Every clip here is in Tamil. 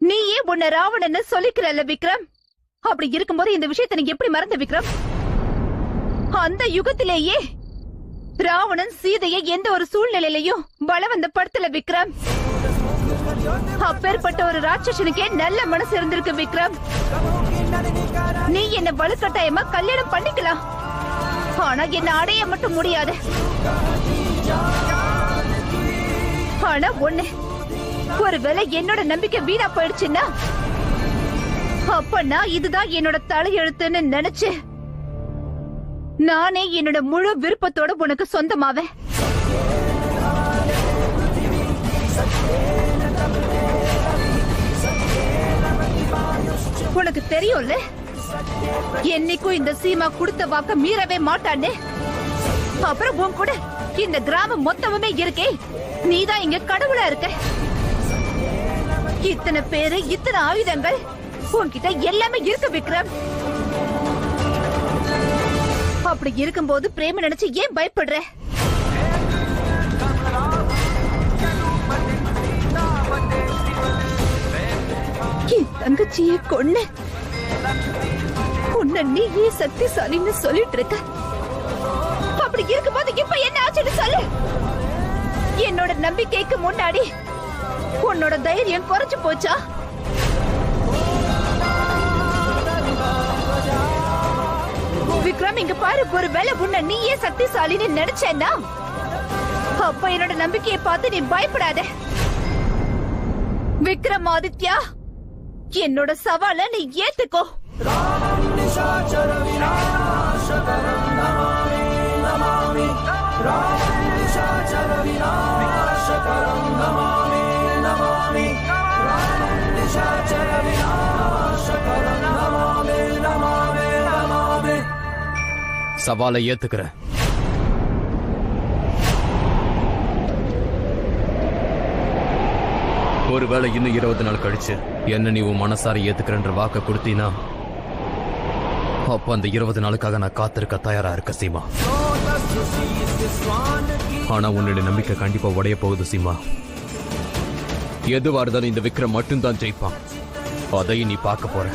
நீயே உன்னை ராவணன்னு சொல்லிக்கிறல்ல விக்ரம். அப்படி இருக்கும்போது இந்த விஷயத்தை நீ எப்படி மறந்த விக்ரம்? அந்த யுகத்திலேயே ராவணன் சீதையை எந்த ஒரு சூழ்நிலையிலையும் பலவந்தப்படுத்தல விக்ரம். அப்பேற்பட்ட ஒரு ராட்சசனுக்கே நல்ல மனசு இருந்திருக்கு விக்ரம். நீ என்ன வலுக்கட்டாயமா கல்யாணம் பண்ணிக்கலாம், ஆனா என்ன அடைய மட்டும் முடியாது. ஆனா ஒண்ணு, ஒருவேளை என்னோட நம்பிக்கை வீணா போயிடுச்சுன்னா அப்ப நான் இதுதான் என்னோட தலையெழுத்துன்னு நினைச்சு நானே என்னோட முழு விருப்பத்தோட உனக்கு சொந்தமாவேன். உனக்கு தெரியும்ல, என்னைக்கும் இந்த சீமா கொடுத்த வாக்க மீறவே மாட்டான்னு. அப்புறம் உன் கூட இந்த கிராமம் மொத்தமுமே இருக்கே, நீதான் இங்க கடவுளா இருக்க. இத்தனை பேரு, இத்தனை ஆயுதங்கள் உன்கிட்ட எல்லாமே இருக்கு விக்ரம். அப்படி இருக்கும்போது பிரேம நினைச்சு ஏன் பயப்படுற? என் தங்கச்சியை கொன்னு உன்னை நீ ஏன் சக்திசாலின்னு சொல்லிட்டு இருக்க? அப்படி இருக்கும்போது இப்ப என்ன ஆச்சுன்னு சொல்லு. என்னோட நம்பிக்கைக்கு முன்னாடி உன்னோட தைரியம் குறைச்சு போச்சா? விக்ரம், இங்க பாரு, ஒருவேளை உன்னை நீயே சக்திசாலின்னு நினைச்சேன்னா அப்ப என்னோட நம்பிக்கையை பார்த்து நீ பயப்படாத. விக்ரமாதித்யா, என்னோட சவாலை நீ ஏத்துக்கோ. சவாலை ஏத்துக்கிறேன். ஒருவேளை இன்னும் 20 நாள் கழிச்சு என்ன நீ உன் மனசார ஏத்துக்கிறன்ற வாக்க கொடுத்தீனா அப்ப அந்த 20 நாளுக்காக நான் காத்திருக்க தயாரா இருக்க சீமா. ஆனா உன்னுடைய நம்பிக்கை கண்டிப்பா உடைய போகுது சீமா. எதுவா இருந்தாலும் இந்த விக்ரம் மட்டும்தான் ஜெயிப்பான். அதையும் நீ பார்க்க போற.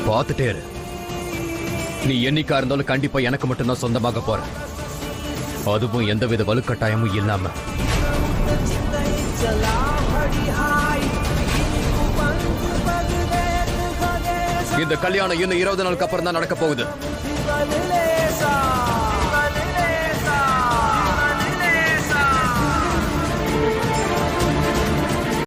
பார்த்துட்டே இரு. நீ என்னைக்கா இருந்தாலும் கண்டிப்பா எனக்கு மட்டும்தான் சொந்தமாக போற. அதுவும் எந்தவித வலுக்கட்டாயமும் இல்லாம. இந்த கல்யாணம் இன்னும் 20 நாளுக்கு அப்புறம் தான் நடக்க போகுது.